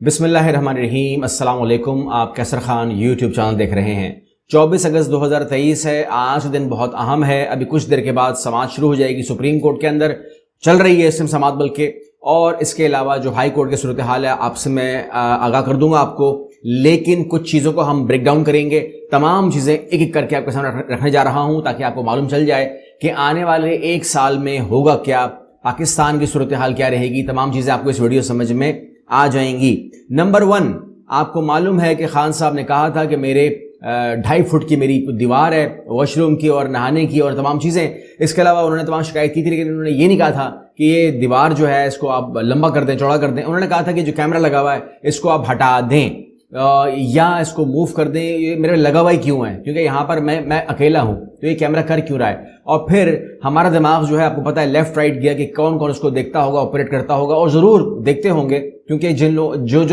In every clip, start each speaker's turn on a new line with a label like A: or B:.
A: بسم اللہ الرحمن الرحیم۔ السلام علیکم۔ آپ کیسر خان یوٹیوب چینل دیکھ رہے ہیں۔ 24 اگست 2023 ہے۔ آج کا دن بہت اہم ہے۔ ابھی کچھ دیر کے بعد سماعت شروع ہو جائے گی۔ سپریم کورٹ کے اندر چل رہی ہے اس ٹائم سماعت، بلکہ اور اس کے علاوہ جو ہائی کورٹ کی صورتحال ہے آپ سے میں آگاہ کر دوں گا آپ کو، لیکن کچھ چیزوں کو ہم بریک ڈاؤن کریں گے۔ تمام چیزیں ایک ایک کر کے آپ کے سامنے رکھنے جا رہا ہوں تاکہ آپ کو معلوم چل جائے کہ آنے والے ایک سال میں ہوگا کیا، پاکستان کی صورتحال کیا رہے گی۔ تمام چیزیں آپ کو اس ویڈیو سمجھ میں آ جائیں گی۔ نمبر 1، آپ کو معلوم ہے کہ خان صاحب نے کہا تھا کہ میرے 2.5 فٹ کی میری دیوار ہے واش روم کی اور نہانے کی اور تمام چیزیں۔ اس کے علاوہ انہوں نے تمام شکایت کی تھی، لیکن انہوں نے یہ نہیں کہا تھا کہ یہ دیوار جو ہے اس کو آپ لمبا کر دیں، چوڑا کر دیں۔ انہوں نے کہا تھا کہ جو کیمرہ لگا ہوا ہے اس کو آپ ہٹا دیں یا اس کو موو کر دیں۔ یہ میرے لگا ہوا ہی کیوں ہے؟ کیونکہ یہاں پر میں اکیلا ہوں، تو یہ کیمرہ کر کیوں رہا ہے؟ اور پھر ہمارا دماغ جو ہے آپ کو پتہ ہے لیفٹ رائٹ گیا کہ کون کون اس کو دیکھتا ہوگا، آپریٹ کرتا ہوگا، اور ضرور دیکھتے ہوں گے کیونکہ جو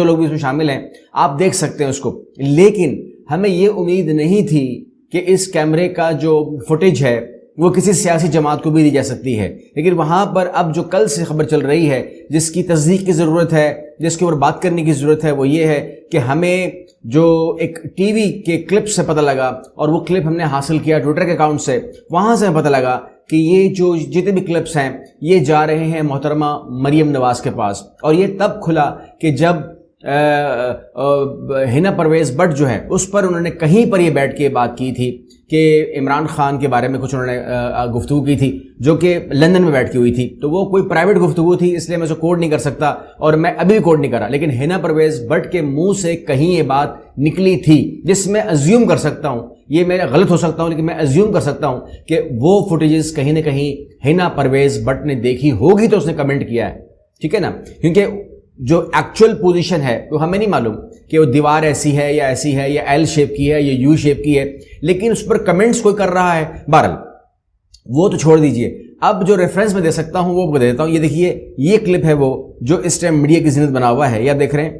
A: لوگ بھی اس میں شامل ہیں آپ دیکھ سکتے ہیں اس کو۔ لیکن ہمیں یہ امید نہیں تھی کہ اس کیمرے کا جو فوٹیج ہے وہ کسی سیاسی جماعت کو بھی دی جا سکتی ہے۔ لیکن وہاں پر اب جو کل سے خبر چل رہی ہے، جس کی تصدیق کی ضرورت ہے، جس کے اوپر بات کرنے کی ضرورت ہے، وہ یہ ہے کہ ہمیں جو ایک ٹی وی کے کلپ سے پتہ لگا، اور وہ کلپ ہم نے حاصل کیا ٹویٹر کے اکاؤنٹ سے، وہاں سے ہمیں پتہ لگا کہ یہ جو جتنے بھی کلپس ہیں یہ جا رہے ہیں محترمہ مریم نواز کے پاس۔ اور یہ تب کھلا کہ جب حنا پرویز بٹ جو ہے اس پر انہوں نے کہیں پر یہ بیٹھ کے بات کی تھی کہ عمران خان کے بارے میں کچھ انہوں نے گفتگو کی تھی، جو کہ لندن میں بیٹھ کی ہوئی تھی۔ تو وہ کوئی پرائیویٹ گفتگو تھی، اس لیے میں اسے کوٹ نہیں کر سکتا اور میں ابھی بھی کوٹ نہیں کر رہا، لیکن حنا پرویز بٹ کے منہ سے کہیں یہ بات نکلی تھی، جس میں ازیوم کر سکتا ہوں، یہ میں غلط ہو سکتا ہوں لیکن میں ازیوم کر سکتا ہوں کہ وہ فوٹیجز کہیں نہ کہیں حنا پرویز بٹ نے دیکھی ہوگی تو اس نے کمنٹ کیا ہے، ٹھیک ہے نا؟ کیونکہ جو ایکچوئل پوزیشن ہے وہ ہمیں نہیں معلوم کہ وہ دیوار ایسی ہے یا ایسی ہے یا ایل شیپ کی ہے یا یو شیپ کی ہے، لیکن اس پر کمنٹس کوئی کر رہا ہے۔ بہرحال وہ تو چھوڑ دیجئے، اب جو ریفرنس میں دے سکتا ہوں وہ دے دیتا ہوں۔ یہ دیکھیے، یہ کلپ ہے وہ جو اس ٹائم میڈیا کی زینت بنا ہوا ہے، یا دیکھ رہے ہیں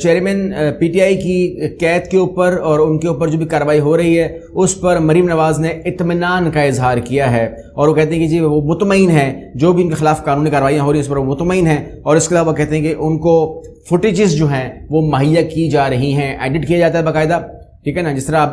A: چیئرمین پی ٹی آئی کی قید کے اوپر اور ان کے اوپر جو بھی کارروائی ہو رہی ہے اس پر مریم نواز نے اطمینان کا اظہار کیا ہے، اور وہ کہتے ہیں کہ جی وہ مطمئن ہیں، جو بھی ان کے خلاف قانونی کارروائیاں ہو رہی ہیں اس پر وہ مطمئن ہیں، اور اس کے علاوہ کہتے ہیں کہ ان کو فوٹیجز جو ہیں وہ مہیا کی جا رہی ہیں، ایڈٹ کیا جاتا ہے باقاعدہ، ٹھیک ہے نا؟ جس طرح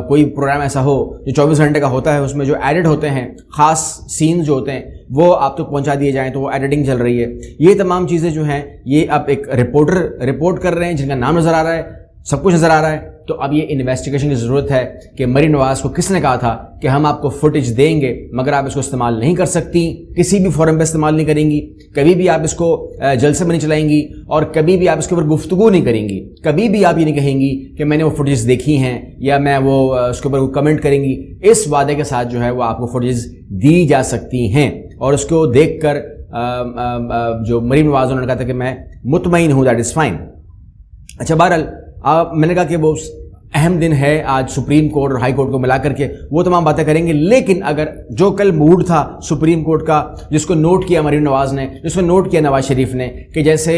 A: کوئی پروگرام ایسا ہو جو 24 گھنٹے کا ہوتا ہے، اس میں جو ایڈٹ ہوتے ہیں، خاص سین جو ہوتے ہیں وہ آپ تک پہنچا دیے جائیں، تو وہ ایڈیٹنگ چل رہی ہے۔ یہ تمام چیزیں جو ہیں یہ اب ایک رپورٹر رپورٹ کر رہے ہیں جن کا نام نظر آ رہا ہے، سب کچھ نظر آ رہا ہے۔ تو اب یہ انویسٹیگیشن کی ضرورت ہے کہ مریم نواز کو کس نے کہا تھا کہ ہم آپ کو فوٹیج دیں گے مگر آپ اس کو استعمال نہیں کر سکتی، کسی بھی فورم پہ استعمال نہیں کریں گی، کبھی بھی آپ اس کو جلسے میں نہیں چلائیں گی، اور کبھی بھی آپ اس کے اوپر گفتگو نہیں کریں گی، کبھی بھی آپ یہ نہیں کہیں گی کہ میں نے وہ فوٹیج دیکھی ہیں یا میں وہ اس کے اوپر کمنٹ کریں گی۔ اس وعدے کے ساتھ جو ہے وہ آپ کو فوٹیج دی جا سکتی ہیں، اور اس کو دیکھ کر جو مریم نواز انہوں نے کہا تھا کہ میں مطمئن ہوں، دیٹ از فائن۔ اچھا، بہرحال میں نے کہا کہ وہ اہم دن ہے آج، سپریم کورٹ اور ہائی کورٹ کو ملا کر کے وہ تمام باتیں کریں گے، لیکن اگر جو کل موڈ تھا سپریم کورٹ کا، جس کو نوٹ کیا مریم نواز نے، جس کو نوٹ کیا نواز شریف نے، کہ جیسے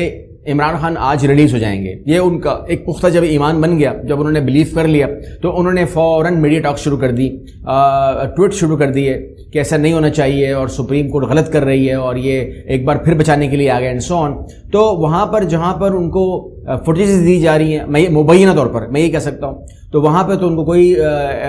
A: عمران خان آج ریلیز ہو جائیں گے، یہ ان کا ایک پختہ جب ایمان بن گیا، جب انہوں نے بلیو کر لیا تو انہوں نے فوراً میڈیا ٹاک شروع کر دی، ٹویٹ شروع کر دیے کہ ایسا نہیں ہونا چاہیے اور سپریم کورٹ غلط کر رہی ہے اور یہ ایک بار پھر بچانے کے لیے آ گئے اینڈ سو آن۔ تو وہاں پر جہاں پر ان کو فوٹیجز دی جا رہی ہیں، میں مبینہ طور پر میں یہ کہہ سکتا ہوں، تو وہاں پہ تو ان کو کوئی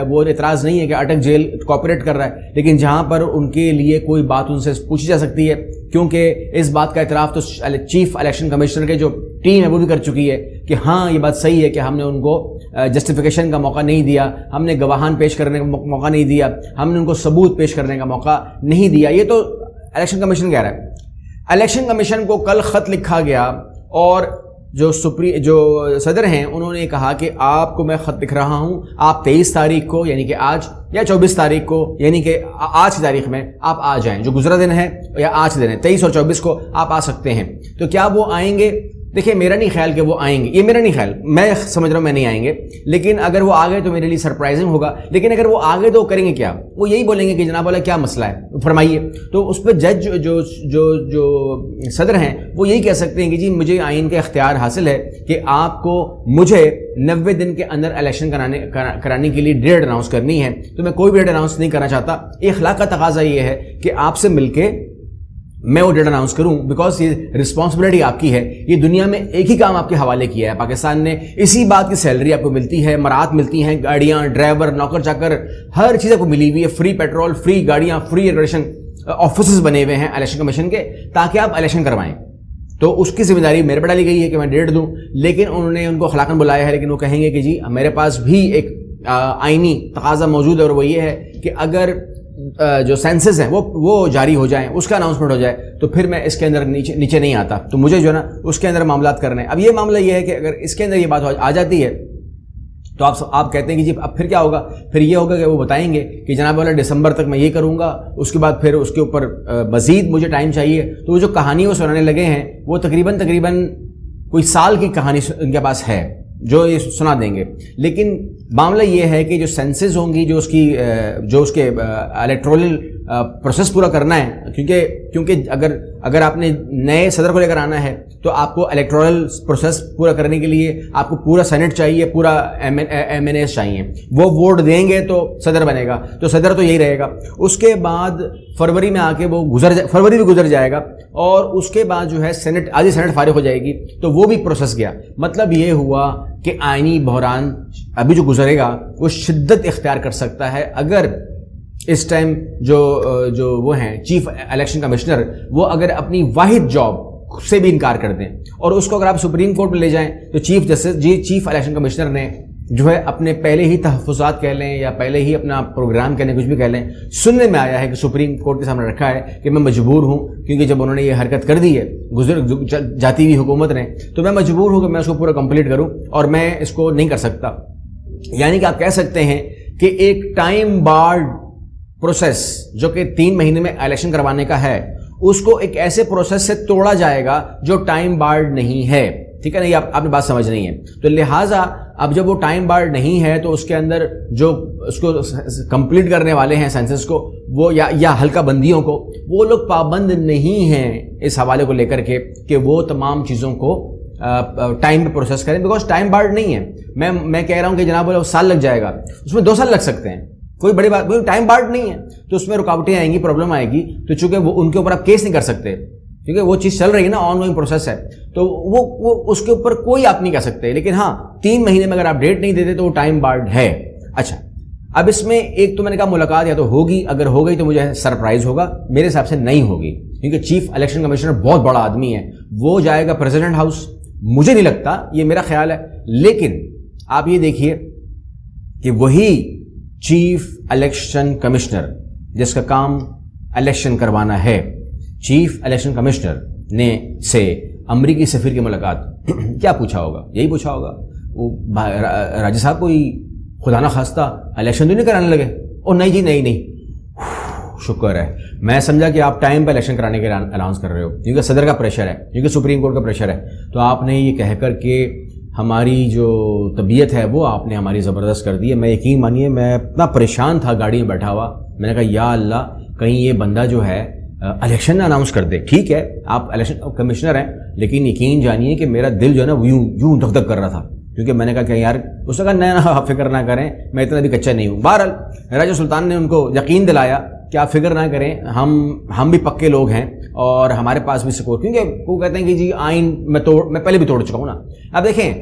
A: وہ اعتراض نہیں ہے کہ اٹک جیل کوآپریٹ کر رہا ہے، لیکن جہاں پر ان کے لیے کوئی بات ان سے پوچھی جا سکتی ہے، کیونکہ اس بات کا اعتراف تو چیف الیکشن کمیشنر کے جو ٹیم ہے وہ بھی کر چکی ہے کہ ہاں یہ بات صحیح ہے کہ ہم نے ان کو جسٹیفیکیشن کا موقع نہیں دیا، ہم نے گواہان پیش کرنے کا موقع نہیں دیا، ہم نے ان کو ثبوت پیش کرنے کا موقع نہیں دیا۔ یہ تو الیکشن کمیشن کہہ رہا ہے۔ الیکشن کمیشن کو کل خط لکھا گیا اور جو صدر ہیں انہوں نے کہا کہ آپ کو میں خط لکھ رہا ہوں، آپ 23 تاریخ کو یعنی کہ آج، یا 24 تاریخ کو یعنی کہ آج کی تاریخ میں آپ آ جائیں، جو گزرا دن ہے یا آج دن ہے 23 اور 24 کو آپ آ سکتے ہیں۔ تو کیا وہ آئیں گے؟ دیکھیں، میرا نہیں خیال کہ وہ آئیں گے، یہ میرا نہیں خیال، میں سمجھ رہا ہوں میں نہیں آئیں گے، لیکن اگر وہ آ گئے تو میرے لیے سرپرائزنگ ہوگا۔ لیکن اگر وہ آ گئے تو کریں گے کیا؟ وہ یہی بولیں گے کہ جناب والا کیا مسئلہ ہے فرمائیے۔ تو اس پہ جج جو صدر ہیں وہ یہی کہہ سکتے ہیں کہ جی مجھے آئین کا اختیار حاصل ہے کہ آپ کو مجھے 90 دن کے اندر الیکشن کرانے کے لیے ڈیٹ اناؤنس کرنی ہے، تو میں کوئی بھی ڈیٹ اناؤنس نہیں کرنا چاہتا۔ اخلاق کا تقاضا یہ ہے کہ آپ سے مل کے میں وہ ڈیٹ اناؤنس کروں، بیکاز یہ رسپانسبلٹی آپ کی ہے. یہ دنیا میں ایک ہی کام آپ کے حوالے کیا ہے پاکستان نے، اسی بات کی سیلری آپ کو ملتی ہے، مراعات ملتی ہیں، گاڑیاں، ڈرائیور، نوکر چاکر، ہر چیز آپ کو ملی ہوئی ہے، فری پیٹرول، فری گاڑیاں، فری ایئر آفیسز بنے ہوئے ہیں الیکشن کمیشن کے تاکہ آپ الیکشن کروائیں. تو اس کی ذمہ داری میرے پہ ڈالی گئی ہے کہ میں ڈیٹ دوں، لیکن انہوں نے ان کو اخلاقاً بلایا ہے، لیکن وہ کہیں گے کہ جی میرے پاس بھی ایک آئینی تقاضا موجود ہے، اور وہ یہ ہے کہ اگر جو سینسز ہیں وہ جاری ہو جائیں، اس کا اناؤنسمنٹ ہو جائے، تو پھر میں اس کے اندر نیچے نہیں آتا. تو مجھے جو ہے نا اس کے اندر معاملات کرنے ہیں. اب یہ معاملہ یہ ہے کہ اگر اس کے اندر یہ بات آ جاتی ہے تو آپ کہتے ہیں کہ جی اب پھر کیا ہوگا؟ پھر یہ ہوگا کہ وہ بتائیں گے کہ جناب والا دسمبر تک میں یہ کروں گا، اس کے بعد پھر اس کے اوپر مزید مجھے ٹائم چاہیے. تو وہ جو کہانی وہ سنانے لگے ہیں وہ تقریباً کوئی سال کی کہانی ان کے پاس ہے جو یہ سنا دیں گے. لیکن معاملہ یہ ہے کہ جو سینسز ہوں گی، جو اس کے الیکٹورل پروسیس پورا کرنا ہے، کیونکہ اگر آپ نے نئے صدر کو لے کر آنا ہے تو آپ کو الیکٹورل پروسیس پورا کرنے کے لیے آپ کو پورا سینٹ چاہیے، پورا ایم این ایز چاہیے. وہ ووٹ دیں گے تو صدر بنے گا، تو صدر تو یہی رہے گا. اس کے بعد فروری میں آ کے فروری بھی گزر جائے گا، اور اس کے بعد جو ہے آدھی سینٹ فارغ ہو جائے گی. تو وہ بھی پروسیس گیا. مطلب یہ ہوا کہ آئینی بحران ابھی جو گزرے گا وہ شدت اختیار کر سکتا ہے اگر اس ٹائم جو وہ ہیں چیف الیکشن کمشنر، وہ اگر اپنی واحد جاب سے بھی انکار کر دیں. اور اس کو اگر آپ سپریم کورٹ میں لے جائیں تو چیف الیکشن کمشنر نے جو ہے اپنے پہلے ہی تحفظات کہہ لیں یا پہلے ہی اپنا پروگرام کہنے کچھ بھی کہہ لیں، سننے میں آیا ہے کہ سپریم کورٹ کے سامنے رکھا ہے کہ میں مجبور ہوں، کیونکہ جب انہوں نے یہ حرکت کر دی ہے جاتی ہوئی حکومت نے، تو میں مجبور ہوں کہ میں اس کو پورا کمپلیٹ کروں اور میں اس کو نہیں کر سکتا. یعنی کہ آپ کہہ سکتے ہیں کہ ایک ٹائم بارڈ پروسیس جو کہ 3 مہینے میں الیکشن کروانے کا ہے، اس کو ایک ایسے پروسیس سے توڑا جائے گا جو ٹائم بارڈ نہیں ہے. ٹھیک ہے نا؟ یہ آپ نے بات سمجھ نہیں ہے. تو لہٰذا اب جب وہ ٹائم بارڈ نہیں ہے تو اس کے اندر جو اس کو کمپلیٹ کرنے والے ہیں سینسس کو، وہ یا حلقہ بندیوں کو، وہ لوگ پابند نہیں ہیں اس حوالے کو لے کر کے کہ وہ تمام چیزوں کو ٹائم پہ پروسیس کریں، بیکاز ٹائم بارڈ نہیں ہے. میں کہہ رہا ہوں کہ جناب سال لگ جائے گا، اس میں 2 سال لگ سکتے ہیں، کوئی بڑی بات، ٹائم بارڈ نہیں ہے تو اس میں رکاوٹیں آئیں گی، پرابلم آئے گی. تو چونکہ وہ ان کے اوپر آپ کیس نہیں کر سکتے کیونکہ وہ چیز چل رہی ہے نا، آن گوئنگ پروسیس ہے، تو وہ اس کے اوپر کوئی آپ نہیں کہہ سکتے. لیکن ہاں 3 مہینے میں اگر آپ ڈیٹ نہیں دیتے تو وہ ٹائم بارڈ ہے. اچھا، اب اس میں ایک تو میں نے کہا ملاقات یا تو ہوگی، اگر ہو گئی تو مجھے سرپرائز ہوگا. میرے حساب سے نہیں ہوگی، کیونکہ چیف الیکشن کمشنر بہت بڑا آدمی ہے، وہ جائے گا پریزیڈنٹ ہاؤس. مجھے نہیں لگتا، یہ میرا خیال ہے. لیکن آپ یہ دیکھیے کہ وہی چیف الیکشن کمشنر جس کا کام الیکشن کروانا ہے، چیف الیکشن کمشنر نے سے امریکی سفیر کی ملاقات کیا پوچھا ہوگا؟ یہی پوچھا ہوگا وہ راجہ صاحب کوئی خدا نہ خواستہ الیکشن تو نہیں کرانے لگے؟ اور نہیں جی نہیں، شکر ہے، میں سمجھا کہ آپ ٹائم پہ الیکشن کرانے کے اناؤنس کر رہے ہو کیونکہ صدر کا پریشر ہے، کیونکہ سپریم کورٹ کا پریشر ہے. تو آپ نے یہ کہہ کر کے ہماری جو طبیعت ہے وہ آپ نے ہماری زبردست کر دی ہے. میں یقین مانیے میں اتنا پریشان تھا گاڑی میں بیٹھا ہوا، میں نے کہا یا اللہ کہیں یہ بندہ جو ہے الیکشن نہ اناؤنس کر دے. ٹھیک ہے آپ الیکشن کمشنر ہیں، لیکن یقین جانیے کہ میرا دل جو ہے نا یوں دھک دھک کر رہا تھا، کیونکہ میں نے کہا کہ یار اس نے کہا نہ فکر نہ کریں، میں اتنا بھی کچا نہیں ہوں. بہرحال راجہ سلطان نے ان کو یقین دلایا کہ آپ فکر نہ کریں، ہم بھی پکے لوگ ہیں اور ہمارے پاس بھی سکور، کیونکہ وہ کہتے ہیں کہ جی آئین میں پہلے بھی توڑ چکا ہوں نا. اب دیکھیں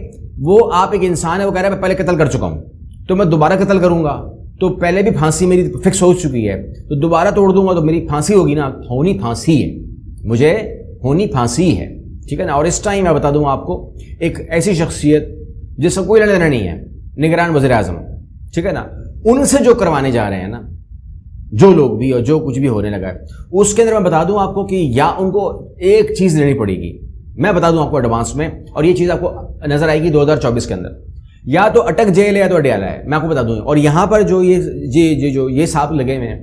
A: وہ آپ ایک انسان ہے، وہ کہہ رہا ہے میں پہلے قتل کر چکا ہوں تو میں دوبارہ قتل کروں گا تو پہلے بھی پھانسی میری فکس ہو چکی ہے، تو دوبارہ توڑ دوں گا تو میری پھانسی ہوگی نا. ہونی پھانسی ہے، مجھے ہونی پھانسی ہے. ٹھیک ہے نا؟ اور اس ٹائم میں بتا دوں آپ کو ایک ایسی شخصیت جس کا کوئی لینا دینا نہیں ہے، نگران وزیر اعظم. ٹھیک ہے نا؟ ان سے جو کروانے جا رہے ہیں نا جو لوگ بھی اور جو کچھ بھی ہونے لگا ہے، اس کے اندر میں بتا دوں آپ کو کہ یا ان کو ایک چیز لینی پڑے گی، میں بتا دوں آپ کو ایڈوانس میں، اور یہ چیز آپ کو نظر آئے گی 2024 کے اندر، یا تو اٹک جیل ہے یا تو اڈیالہ ہے. میں آپ کو بتا دوں. اور یہاں پر جو یہ سانپ لگے ہوئے ہیں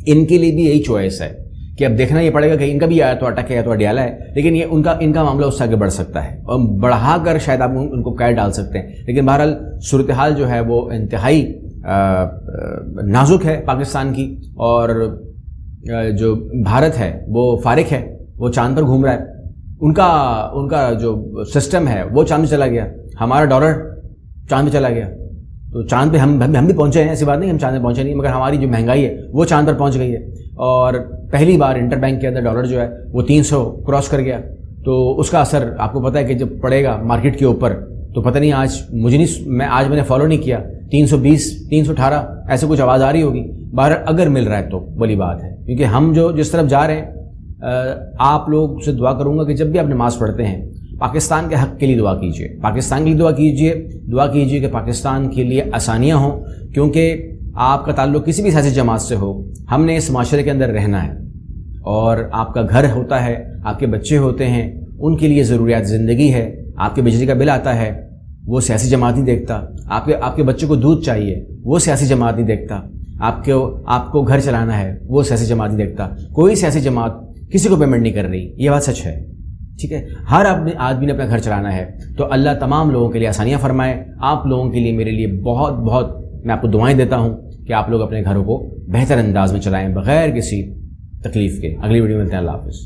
A: ان کے لیے بھی یہی چوائس ہے کہ اب دیکھنا یہ پڑے گا کہ ان کا بھی یا تو اٹک ہے یا تو اڈیالہ ہے. لیکن یہ ان کا معاملہ اس سے آگے بڑھ سکتا ہے اور بڑھا کر شاید آپ ان کو قید ڈال سکتے ہیں. لیکن بہرحال صورتحال جو ہے وہ انتہائی نازک ہے پاکستان کی، اور جو بھارت ہے وہ فارغ ہے، وہ چاند پر گھوم رہا ہے. ان کا جو سسٹم ہے وہ چاند پہ چلا گیا، ہمارا ڈالر چاند پہ چلا گیا. تو چاند پہ ہم بھی پہنچے ہیں، ایسی بات نہیں ہم چاند پہ پہنچے نہیں، مگر ہماری جو مہنگائی ہے وہ چاند پر پہنچ گئی ہے. اور پہلی بار انٹر بینک کے اندر ڈالر جو ہے وہ 300 کراس کر گیا، تو اس کا اثر آپ کو پتہ ہے کہ جب پڑے گا مارکیٹ کے اوپر تو پتہ نہیں آج مجھے نہیں، میں نے فالو نہیں کیا، 320 318 ایسے کچھ آواز آ رہی ہوگی، بہرحال اگر مل رہا ہے تو بڑی بات ہے، کیونکہ ہم جو جس طرف جا رہے ہیں، آپ لوگ سے دعا کروں گا کہ جب بھی آپ نماز پڑھتے ہیں پاکستان کے حق کے لیے دعا کیجیے، پاکستان کے لیے دعا کیجیے کہ پاکستان کے لیے آسانیاں ہوں، کیونکہ آپ کا تعلق کسی بھی سیاسی جماعت سے ہو، ہم نے اس معاشرے کے اندر رہنا ہے، اور آپ کا گھر ہوتا ہے، آپ کے بچے ہوتے ہیں، ان کے لیے ضروریات زندگی ہے، آپ کے بجلی کا بل آتا ہے، وہ سیاسی جماعت نہیں دیکھتا، آپ کے بچوں کو دودھ چاہیے، وہ سیاسی جماعت نہیں دیکھتا، آپ کو گھر چلانا ہے، وہ سیاسی جماعت نہیں دیکھتا، کوئی سیاسی جماعت کسی کو پیمنٹ نہیں کر رہی، یہ بات سچ ہے، ٹھیک ہے، ہر آدمی نے اپنا گھر چلانا ہے، تو اللہ تمام لوگوں کے لیے آسانیاں فرمائے، آپ لوگوں کے لیے میرے لیے بہت بہت میں آپ کو دعائیں دیتا ہوں کہ آپ لوگ اپنے گھروں کو بہتر انداز میں چلائیں بغیر کسی تکلیف کے۔ اگلی ویڈیو میں ملتے ہیں، اللہ حافظ۔